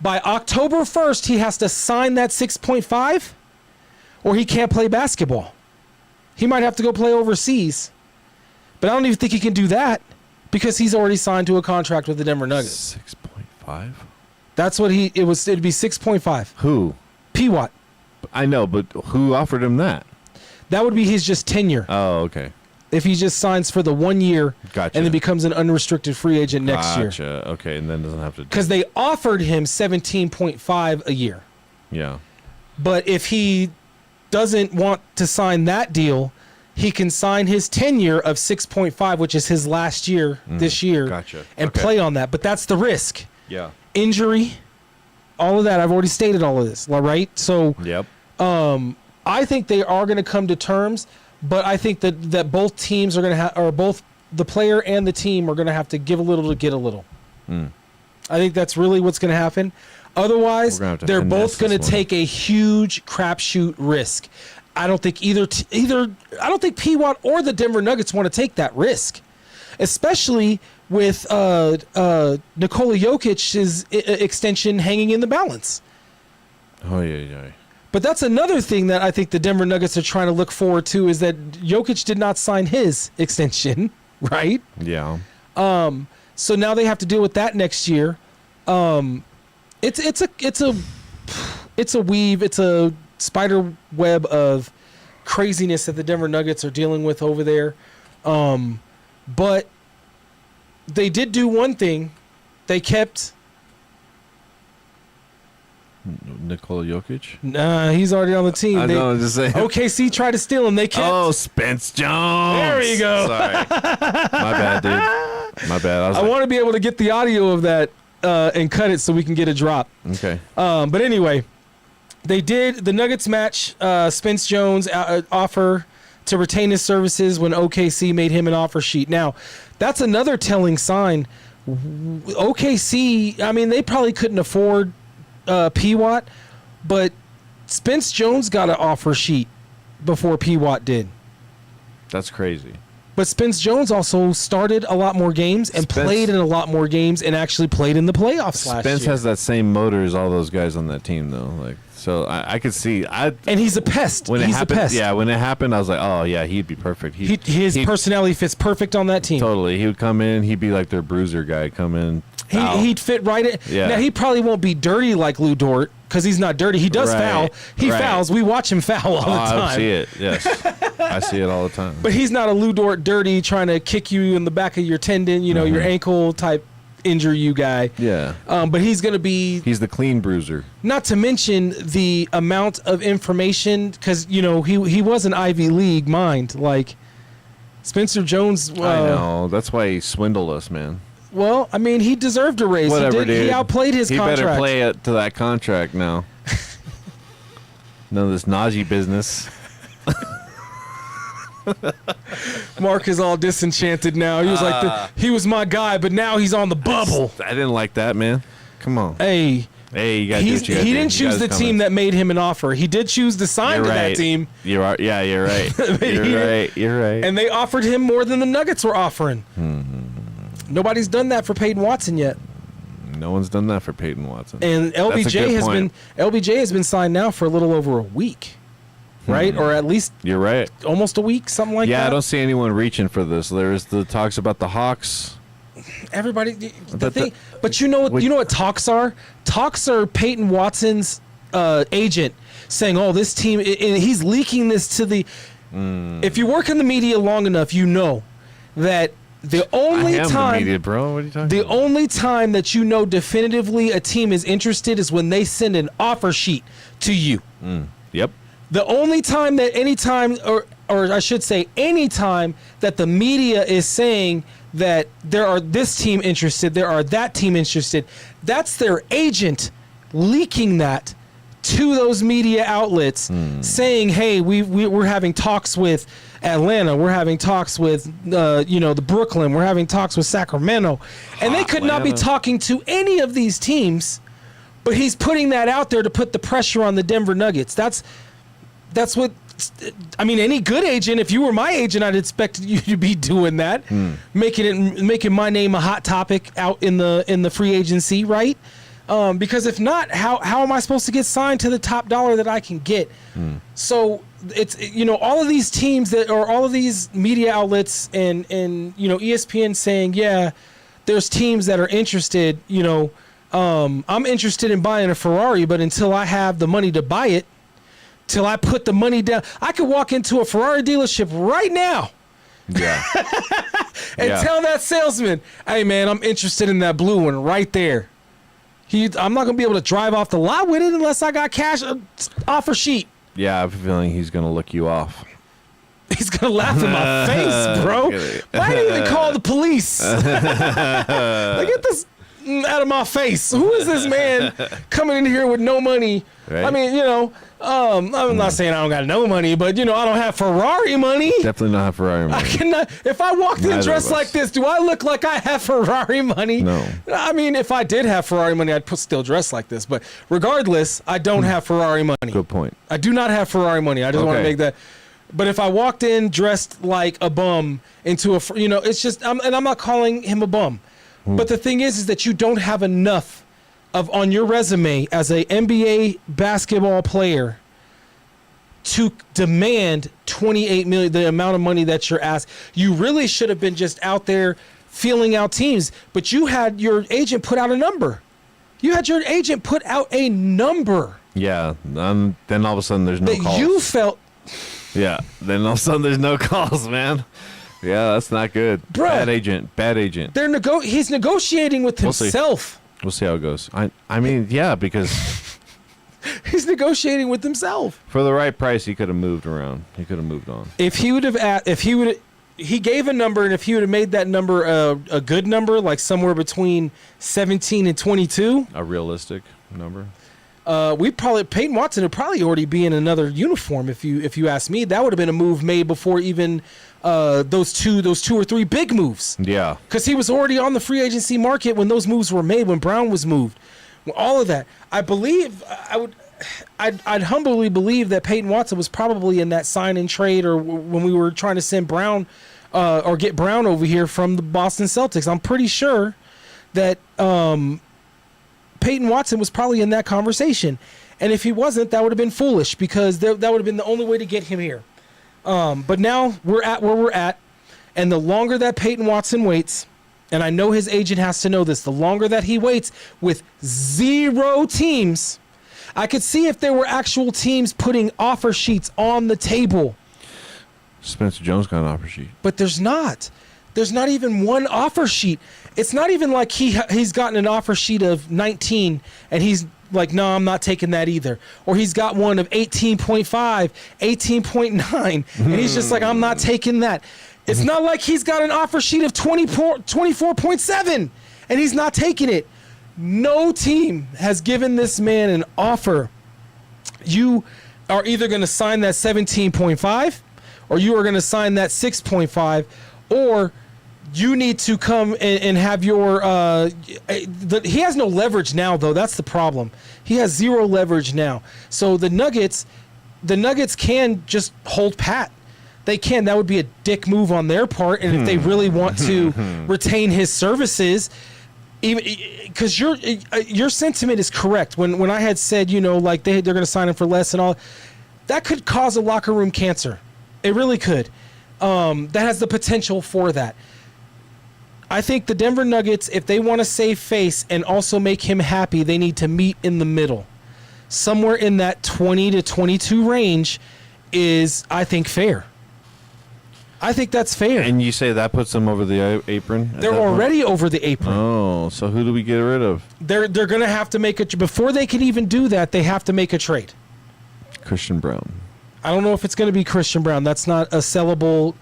by October 1st, he has to sign that 6.5, or he can't play basketball. He might have to go play overseas, but I don't even think he can do that, because he's already signed to a contract with the Denver Nuggets. 6.5? That's what it'd be 6.5. Who? P-Watt. I know, but who offered him that? That would be his just tenure. Oh, okay. If he just signs for the 1 year, gotcha, and then becomes an unrestricted free agent next year. Gotcha. Okay, and then doesn't have to. Because they offered him 17.5 a year. Yeah. But if he doesn't want to sign that deal, he can sign his tenure of 6.5, which is his last year this year, gotcha, and play on that. But that's the risk. Yeah. Injury, all of that. I've already stated all of this, right? So, yep. I think they are going to come to terms, but I think that both teams are going to have, or both the player and the team are going to have to give a little to get a little. I think that's really what's going to happen. Otherwise, they're both going to take a huge crapshoot risk. I don't think I don't think P-Watt or the Denver Nuggets want to take that risk, especially with Nikola Jokic's extension hanging in the balance. Oh, yeah. But that's another thing that I think the Denver Nuggets are trying to look forward to, is that Jokic did not sign his extension, right? Yeah. So now they have to deal with that next year. It's a weave. It's a spider web of craziness that the Denver Nuggets are dealing with over there. But they did do one thing. They kept Nikola Jokic? Nah, he's already on the team. I know, I'm just saying. OKC tried to steal him. They kept. Oh, Spence Jones. There you go. Sorry. My bad, dude. My bad. I want to be able to get the audio of that and cut it so we can get a drop. Okay. But anyway, they did the Nuggets match Spence Jones offer to retain his services when OKC made him an offer sheet. Now, that's another telling sign. OKC, I mean, they probably couldn't afford P-Watt, but Spence Jones got an offer sheet before P-Watt did. That's crazy. But Spence Jones also started a lot more games and played in a lot more games and actually played in the playoffs last year. Spence has that same motor as all those guys on that team, though. Like, so I could see. And he's a pest. When he's it happened, a pest. Yeah, when it happened, I was like, oh yeah, he'd be perfect. His personality fits perfect on that team. Totally. He would come in. He'd be like their bruiser guy. Come in. He'd fit right in. Yeah. Now, he probably won't be dirty like Lou Dort because he's not dirty. He does foul. He fouls. We watch him foul all the time. I see it. Yes. I see it all the time. But he's not a Lou Dort dirty trying to kick you in the back of your tendon, your ankle type injure you guy. Yeah. But he's going to be... He's the clean bruiser. Not to mention the amount of information because, he was an Ivy League mind. Like, Spencer Jones... I know. That's why he swindled us, man. Well, I mean, he deserved a raise. Whatever, dude. He outplayed his contract. He better play it to that contract now. None of this Najee business. Mark is all disenchanted now. He was he was my guy, but now he's on the bubble. I didn't like that, man. Come on. Hey, Hey, you got to do what you got to do. He didn't choose the team that made him an offer. He did choose to sign to that team. You're right. Yeah, you're right. You're right. And they offered him more than the Nuggets were offering. Nobody's done that for Payton Watson yet. No one's done that for Payton Watson. And LBJ has been signed now for a little over a week, right? Or at least you're right, almost a week, something like that. Yeah, I don't see anyone reaching for this. There's the talks about the Hawks. Everybody, but you know what talks are? Talks are Payton Watson's agent saying, "Oh, this team," and he's leaking this to the. If you work in the media long enough, you know that the only time, the media, bro. What are you talking the about? only time that you know definitively a team is interested is when they send an offer sheet to you. Yep. The only time that or I should say any time that the media is saying that there are this team interested, there are that team interested, that's their agent leaking that to those media outlets saying, hey, we're having talks with Atlanta, we're having talks with the Brooklyn, we're having talks with Sacramento, and they could not be talking to any of these teams, but he's putting that out there to put the pressure on the Denver Nuggets. That's what I mean. Any good agent, if you were my agent, I'd expect you to be doing that, making my name a hot topic out in the free agency, right? Because if not, how am I supposed to get signed to the top dollar that I can get? So it's all of these teams all of these media outlets and ESPN saying, yeah, there's teams that are interested. I'm interested in buying a Ferrari, but until I have the money to buy it, till I put the money down, I could walk into a Ferrari dealership right now. Yeah. And tell that salesman, hey man, I'm interested in that blue one right there. I'm not gonna be able to drive off the lot with it unless I got cash offer sheet. Yeah, I have a feeling he's gonna look you off. He's gonna laugh in my face, bro. Why didn't even call the police? Get this out of my face. Who is this man coming in here with no money? Right. I mean, I'm not saying I don't got no money, but I don't have Ferrari money. Definitely not have Ferrari money. I cannot. If I walked in dressed like this, do I look like I have Ferrari money? No. I mean, if I did have Ferrari money, I'd still dress like this. But regardless, I don't have Ferrari money. Good point. I do not have Ferrari money. I just want to make that. But if I walked in dressed like a bum into it's just, and I'm not calling him a bum. But the thing is that you don't have enough on your resume as a NBA basketball player to demand $28 million, the amount of money that you're asked. You really should have been just out there feeling out teams, but you had your agent put out a number. Yeah, then all of a sudden there's no calls. You felt. Yeah, then all of a sudden there's no calls, man. Yeah, that's not good. Bruh, bad agent. He's negotiating with himself. We'll see how it goes. I mean, yeah, because he's negotiating with himself. For the right price, he could have moved around. He could have moved on. He gave a number, and if he would have made that number a good number, like somewhere between 17 and 22, a realistic number. Payton Watson would probably already be in another uniform. If you ask me, that would have been a move made before even those two or three big moves. Yeah, because he was already on the free agency market when those moves were made, when Brown was moved, all of that. I believe I'd humbly believe that Payton Watson was probably in that sign and trade, or when we were trying to send Brown or get Brown over here from the Boston Celtics. I'm pretty sure that Payton Watson was probably in that conversation. And if he wasn't, that would have been foolish, because that would have been the only way to get him here. But now we're at where we're at. And the longer that Payton Watson waits, and I know his agent has to know this, the longer that he waits with 0 teams, I could see if there were actual teams putting offer sheets on the table. Spencer Jones got an offer sheet. But there's not. There's not even one offer sheet. It's not even like he's gotten an offer sheet of 19 and he's like, no, I'm not taking that either. Or he's got one of 18.5, 18.9, and he's just like, I'm not taking that. It's not like he's got an offer sheet of 24.7 and he's not taking it. No team has given this man an offer. You are either going to sign that 17.5 or you are going to sign that 6.5, or you need to come and have your he has no leverage now, though. That's the problem. He has zero leverage now. So the Nuggets can just hold pat. They can. That would be a dick move on their part. And if they really want to retain his services, even because your sentiment is correct. When I had said, like they're going to sign him for less and all, that could cause a locker room cancer. It really could. That has the potential for that. I think the Denver Nuggets, if they want to save face and also make him happy, they need to meet in the middle. Somewhere in that 20 to 22 range is, I think, fair. I think that's fair. And you say that puts them over the apron? They're already over the apron. Oh, so who do we get rid of? They're going to have to make before they can even do that, they have to make a trade. Christian Brown. I don't know if it's going to be Christian Brown. That's not a sellable.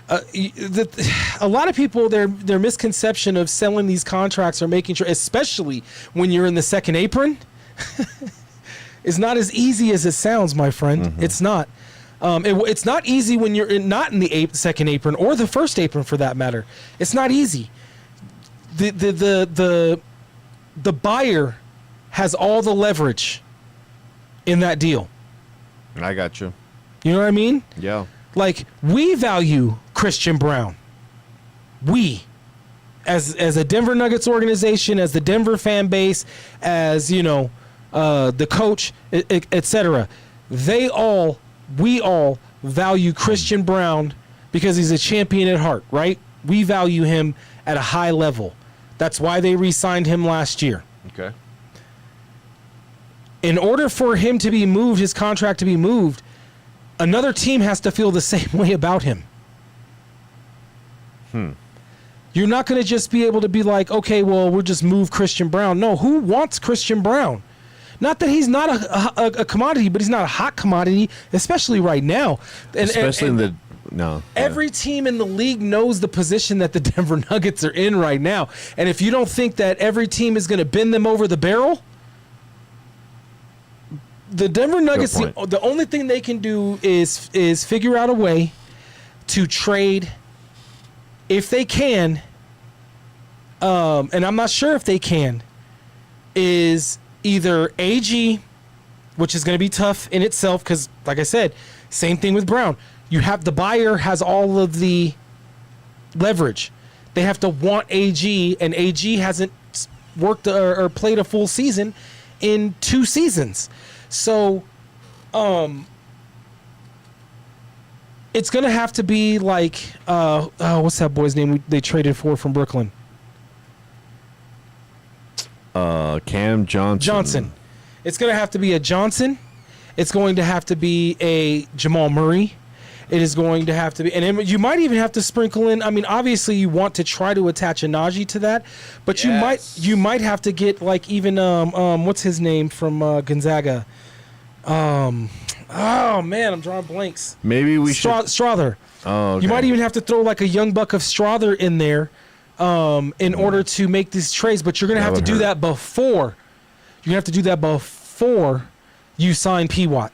A lot of people, their misconception of selling these contracts or making sure, especially when you're in the second apron, is not as easy as it sounds, my friend. Mm-hmm. It's not. It's not easy when you're not in the second apron or the first apron, for that matter. It's not easy. The buyer has all the leverage in that deal. I got you. You know what I mean? Yeah. Like, we value Christian Brown. We, as a Denver Nuggets organization, as the Denver fan base, as, the coach, etc. We all value Christian Brown because he's a champion at heart, right? We value him at a high level. That's why they re-signed him last year. Okay. In order for him to be moved, his contract to be moved, another team has to feel the same way about him. You're not going to just be able to be like, okay, well, we'll just move Christian Brown. No, who wants Christian Brown? Not that he's not a commodity, but he's not a hot commodity, especially right now. Every team in the league knows the position that the Denver Nuggets are in right now. And if you don't think that every team is going to bend them over the barrel, the Denver Nuggets, the only thing they can do is figure out a way to trade, if they can, and I'm not sure if they can, is either AG, which is going to be tough in itself because, like I said, same thing with Brown. You have the buyer has all of the leverage. They have to want AG, and AG hasn't worked or played a full season in 2 seasons. So, it's going to have to be like, what's that boy's name they traded for from Brooklyn? Cam Johnson. It's going to have to be a Johnson. It's going to have to be a Jamal Murray. It is going to have to be, and you might even have to sprinkle in. I mean, obviously, you want to try to attach a Najee to that, but you might have to get like even what's his name from Gonzaga? Oh man, I'm drawing blanks. Maybe we should Strother. Oh, okay. You might even have to throw like a young buck of Strother in there, in order to make these trades. But you're gonna have to do that before. You're gonna have to do that before you sign P. Watt.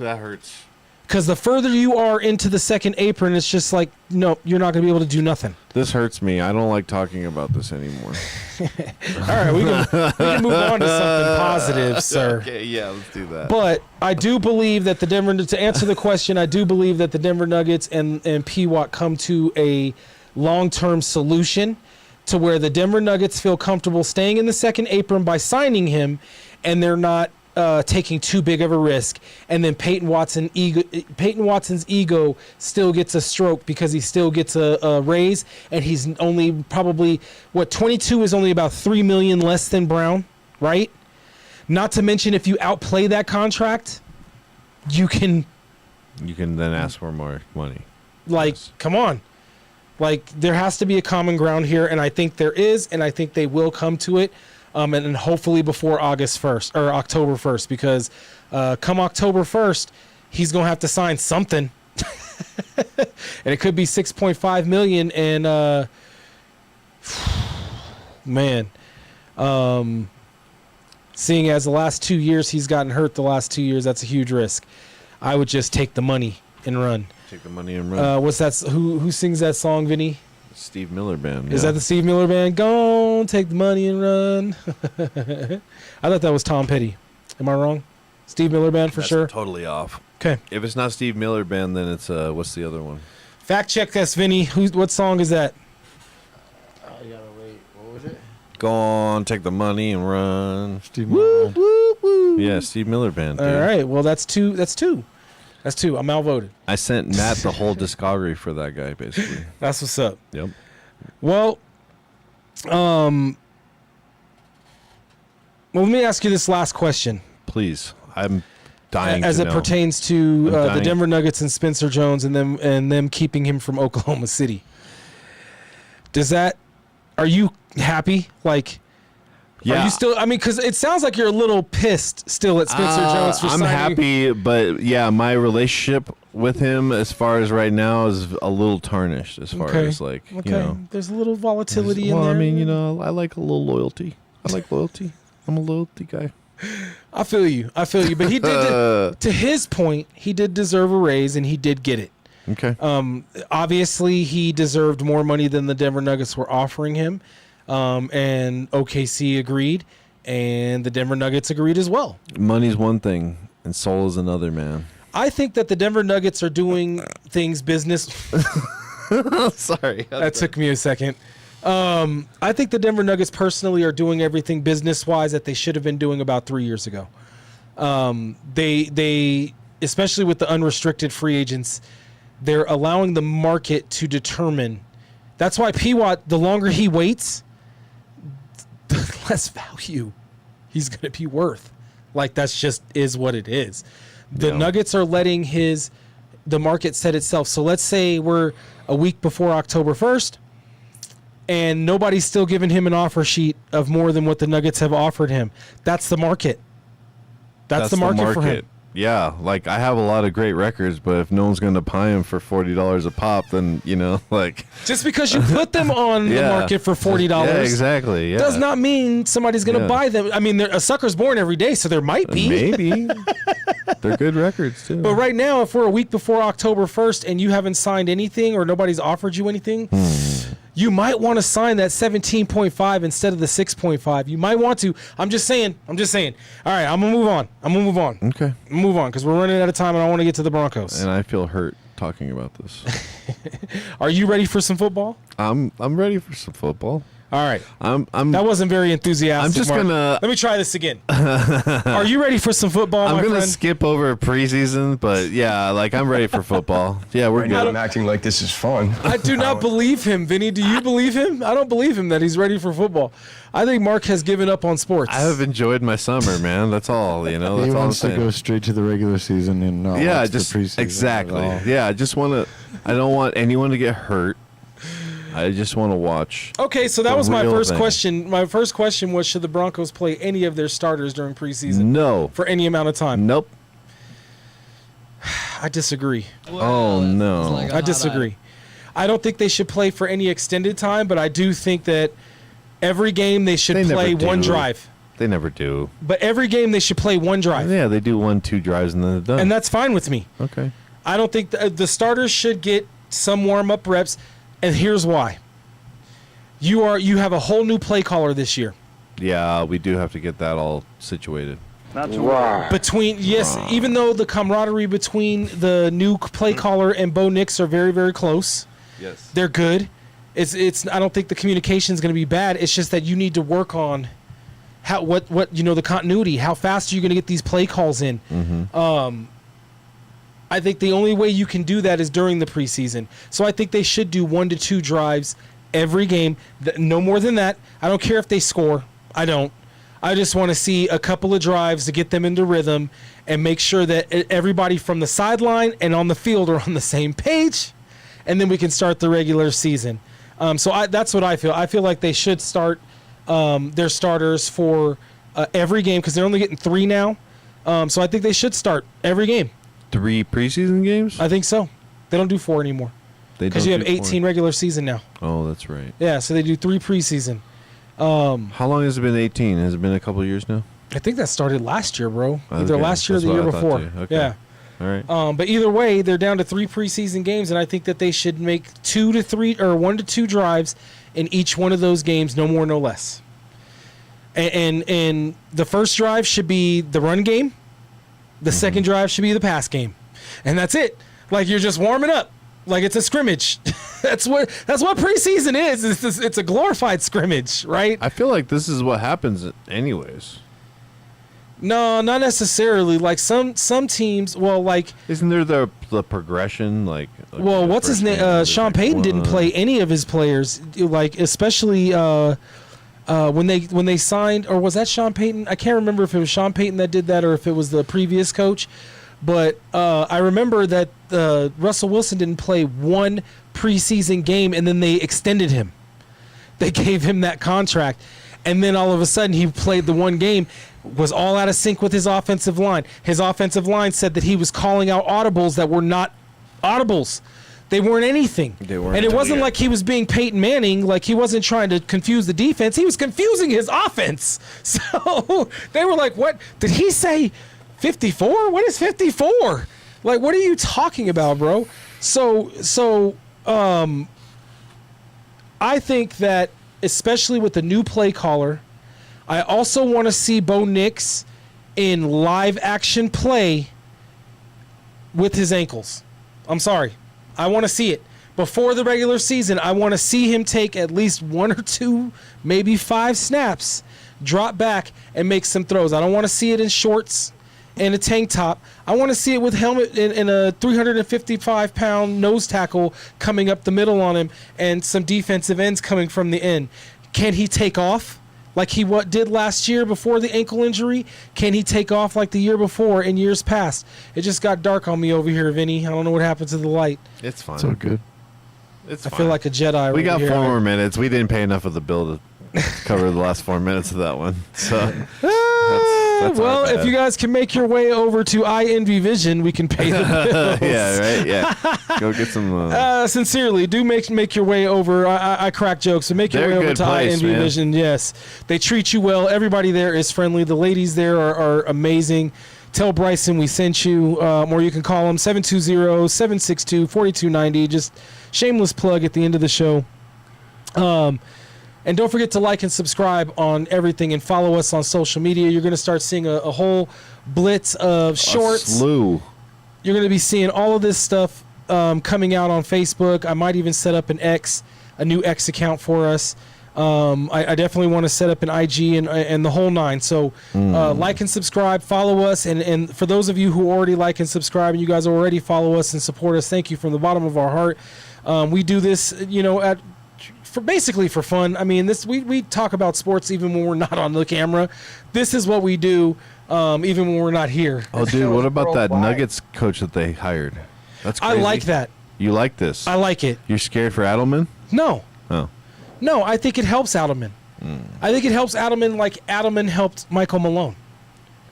That hurts. Because the further you are into the second apron, it's just like, no, you're not going to be able to do nothing. This hurts me. I don't like talking about this anymore. All right, we can move on to something positive, sir. Okay, yeah, let's do that. But I do believe that to answer the question, I do believe that the Denver Nuggets and P. Watt come to a long-term solution to where the Denver Nuggets feel comfortable staying in the second apron by signing him, and they're not taking too big of a risk, and then Peyton Watson's ego still gets a stroke because he still gets a raise, and he's only probably 22 is only about $3 million less than Brown, right? Not to mention if you outplay that contract, you can then ask for more money. Like, yes. Come on. Like, there has to be a common ground here, and I think there is, and I think they will come to it. And hopefully before August 1st or October 1st, because come October 1st, he's going to have to sign something. And it could be $6.5 million. And man, seeing as the last 2 years he's gotten hurt, that's a huge risk. I would just take the money and run. Take the money and run. What's that? Who sings that song, Vinny? Steve Miller Band. Is that the Steve Miller Band? Go on, take the money and run. I thought that was Tom Petty. Am I wrong? Steve Miller Band for sure? Totally off. Okay. If it's not Steve Miller Band, then it's, what's the other one? Fact check us, Vinny. What song is that? You gotta wait. What was it? Go on, take the money and run. Steve Miller. Woo, woo. Yeah, Steve Miller Band. Dude. All right. Well, that's two. I'm outvoted. I sent Nat the whole discography for that guy, basically. That's what's up. Yep. Well, let me ask you this last question. Please. I'm dying as to it know. pertains to the dying. Denver Nuggets and Spencer Jones and them keeping him from Oklahoma City. Are you happy? Like, yeah. Are you still? I mean, because it sounds like you're a little pissed still at Spencer Jones for I'm signing. happy, but yeah, my relationship with him, as far as right now, is a little tarnished. As far as like, you know, there's a little volatility in well, there. I mean, you know, I like a little loyalty. I like loyalty. I'm a loyalty guy. I feel you. But he did, to his point, he did deserve a raise, and he did get it. Okay. Obviously, he deserved more money than the Denver Nuggets were offering him, and OKC agreed, and the Denver Nuggets agreed as well. Money's one thing, and soul is another, man. I think that the Denver Nuggets are doing things business. Sorry. That took me a second. I think the Denver Nuggets personally are doing everything business-wise that they should have been doing about 3 years ago. They especially with the unrestricted free agents, they're allowing the market to determine. That's why P-Watt, the longer he waits, the less value he's going to be worth. Like, that's just is what it is. The Nuggets are letting the market set itself. So let's say we're a week before October 1st, and nobody's still giving him an offer sheet of more than what the Nuggets have offered him. That's the market. That's the market for him. Yeah, like I have a lot of great records, but if no one's going to buy them for $40 a pop, then, you know, like... Just because you put them on the market for $40 yeah, exactly, does not mean somebody's going to buy them. I mean, a sucker's born every day, so there might be. Maybe. They're good records, too. But right now, if we're a week before October 1st and you haven't signed anything or nobody's offered you anything, you might want to sign that 17.5 instead of the 6.5. You might want to. I'm just saying. All right, I'm going to move on. Okay. Move on because we're running out of time and I want to get to the Broncos. And I feel hurt talking about this. Are you ready for some football? I'm ready for some football. All right. That wasn't very enthusiastic. I'm just Mark. gonna. Let me try this again. Are you ready for some football? I'm gonna friend? skip over preseason, but yeah, like I'm ready for football. Yeah, we're good. I'm acting like this is fun. I do not believe him, Vinny. Do you believe him? I don't believe him that he's ready for football. I think Mark has given up on sports. I have enjoyed my summer, man. That's all. You know, He that's all wants I'm to saying. go straight to the regular season and not watch just the preseason. exactly. at all. Yeah, I just want to. I don't want anyone to get hurt. I just want to watch. Okay, so that was my real first thing. question. My first question was, should the Broncos play any of their starters during preseason? No. For any amount of time? Nope. I disagree. Oh no. I disagree. I don't think they should play for any extended time, but I do think that every game they should play one drive. They never do. But every game they should play one drive. Yeah, they do 1-2 drives and then they're done. And that's fine with me. Okay. I don't think the starters should get some warm-up reps, and here's why. You have a whole new play caller this year. Yeah, we do have to get that all situated. Even though the camaraderie between the new play caller and Bo Nix are very, very close. Yes. They're good. It's I don't think the communication is going to be bad. It's just that you need to work on the continuity. How fast are you going to get these play calls in? Mm-hmm. I think the only way you can do that is during the preseason. So I think they should do 1 to 2 drives every game. No more than that. I don't care if they score. I don't. I just want to see a couple of drives to get them into rhythm and make sure that everybody from the sideline and on the field are on the same page, and then we can start the regular season. That's what I feel. I feel like they should start their starters for every game because they're only getting 3 now. So I think they should start every game. 3 preseason games? I think so. They don't do 4 anymore. Because you have 18 regular season now. Oh, that's right. Yeah, so they do 3 preseason. How long has it been 18? Has it been a couple of years now? I think that started last year, bro. Okay, Either last year or that's the year what I thought before. too. Okay. Yeah. All right. But either way, they're down to 3 preseason games, and I think that they should make 2 to 3 or 1 to 2 drives in each one of those games, no more, no less. And the first drive should be the run game. The second drive should be the pass game, and that's it. Like, you're just warming up, like it's a scrimmage. That's what preseason is. It's a glorified scrimmage, right? I feel like this is what happens anyways. No, not necessarily. Like some teams, well, like isn't there the progression? Like well, what's his name? Sean Payton didn't play any of his players, like especially when they signed, or was that Sean Payton? I can't remember if it was Sean Payton that did that or if it was the previous coach. But I remember that Russell Wilson didn't play one preseason game, and then they extended him. They gave him that contract, and then all of a sudden he played the one game, was all out of sync with his offensive line. His offensive line said that he was calling out audibles that were not audibles. They weren't anything. And it wasn't like he was being Peyton Manning, like he wasn't trying to confuse the defense. He was confusing his offense. So they were like, what? Did he say 54? What is 54? Like, what are you talking about, bro? So I think that, especially with the new play caller, I also want to see Bo Nix in live action play with his ankles. I'm sorry. I want to see it. Before the regular season, I want to see him take at least 1 or 2, maybe 5 snaps, drop back, and make some throws. I don't want to see it in shorts and a tank top. I want to see it with helmet and a 355-pound nose tackle coming up the middle on him and some defensive ends coming from the end. Can he take off like he did last year before the ankle injury? Can he take off like the year before in years past? It just got dark on me over here, Vinny. I don't know what happened to the light. It's fine. So good. It's I fine. feel like a Jedi. We got here. 4 more minutes. We didn't pay enough of the bill to cover the last 4 minutes of that one. So that's well, if you guys can make your way over to iEnvyVision, we can pay the bills. Yeah, right. Yeah, go get some. Sincerely, do make your way over. I crack jokes, so make your way over to iEnvyVision. Yes, they treat you well. Everybody there is friendly. The ladies there are amazing. Tell Bryson we sent you, or you can call them 720-762-4290. Just shameless plug at the end of the show. And don't forget to like and subscribe on everything and follow us on social media. You're going to start seeing a whole blitz of shorts. A slew. You're going to be seeing all of this stuff coming out on Facebook. I might even set up a new X account for us. I definitely want to set up an IG and the whole 9. So like and subscribe, follow us. And for those of you who already like and subscribe and you guys already follow us and support us, thank you from the bottom of our heart. We do this, basically for fun. I mean, we talk about sports even when we're not on the camera. This is what we do even when we're not here. Oh, dude, what about that Nuggets coach that they hired? That's crazy. I like that. You like this? I like it. You're scared for Adelman? No. Oh. No, I think it helps Adelman. I think it helps Adelman like Adelman helped Michael Malone.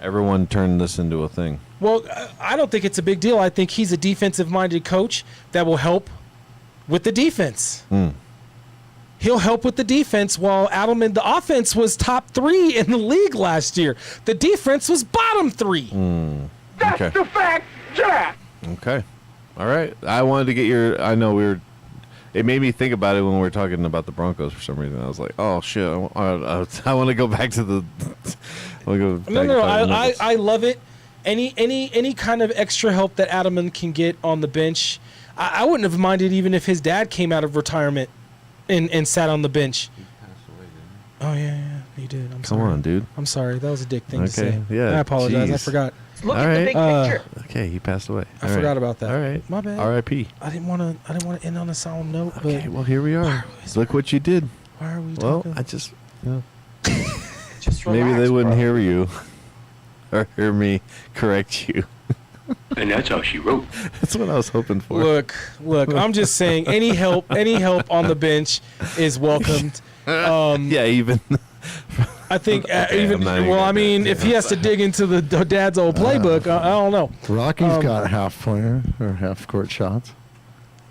Everyone turned this into a thing. Well, I don't think it's a big deal. I think he's a defensive-minded coach that will help with the defense. He'll help with the defense while Adelman, the offense was top 3 in the league last year. The defense was bottom 3. That's the fact, Jack. Okay. All right. I wanted to get it made me think about it when we were talking about the Broncos for some reason. I was like, oh, shit. I want to go back to the No. I love it. Any kind of extra help that Adelman can get on the bench. I wouldn't have minded even if his dad came out of retirement and sat on the bench. He passed away, didn't he? Oh, yeah, he did. Come on, dude. I'm sorry. That was a dick thing to say. Yeah. I apologize. Geez. I forgot. Look at the big picture. Okay, he passed away. I forgot about that. All right. My bad. R.I.P. I didn't want to end on a solemn note. Okay, but well, here we are. Look what you did. why are we Well, talking? I just, Just maybe relax, they wouldn't bro. hear you or hear me correct you. And that's how she wrote. That's what I was hoping for. Look. I'm just saying, any help on the bench is welcomed. Yeah, even. I think Okay, even I'm not even well, I gonna mean, do it. if he has to dig into the dad's old playbook, I don't know. Rocky's got half pointer or half court shots.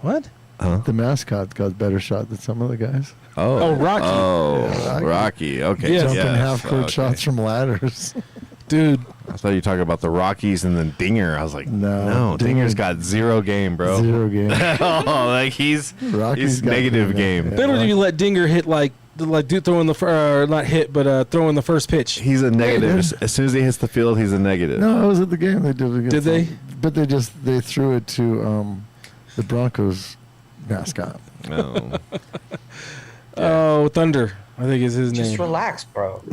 What? The mascot's got better shot than some of the guys. Oh, Rocky. Oh, Yeah, Rocky. Rocky. Okay. Yeah. Jumping yes, half court okay. shots from ladders. Dude, thought you were talking about the Rockies and then Dinger. I was like, no, Dinger's got 0 game, bro. 0 game. he's negative game. They don't even let Dinger hit throw in the not hit, but throw in the first pitch. He's a negative. As soon as he hits the field, he's a negative. No, I was at the game. They did. Did they? But they threw it to the Broncos mascot. No. Oh, Thunder, I think is his name. Just relax, bro.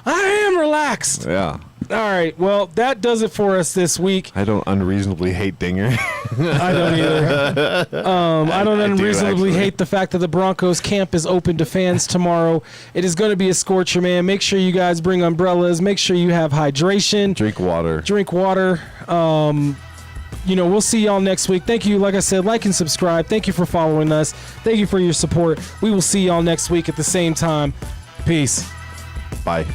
I am relaxed. Yeah. All right. Well, that does it for us this week. I don't unreasonably hate Dinger. I don't either. I don't unreasonably hate the fact that the Broncos camp is open to fans tomorrow. It is going to be a scorcher, man. Make sure you guys bring umbrellas. Make sure you have hydration. Drink water. We'll see y'all next week. Thank you. Like I said, like and subscribe. Thank you for following us. Thank you for your support. We will see y'all next week at the same time. Peace. Bye.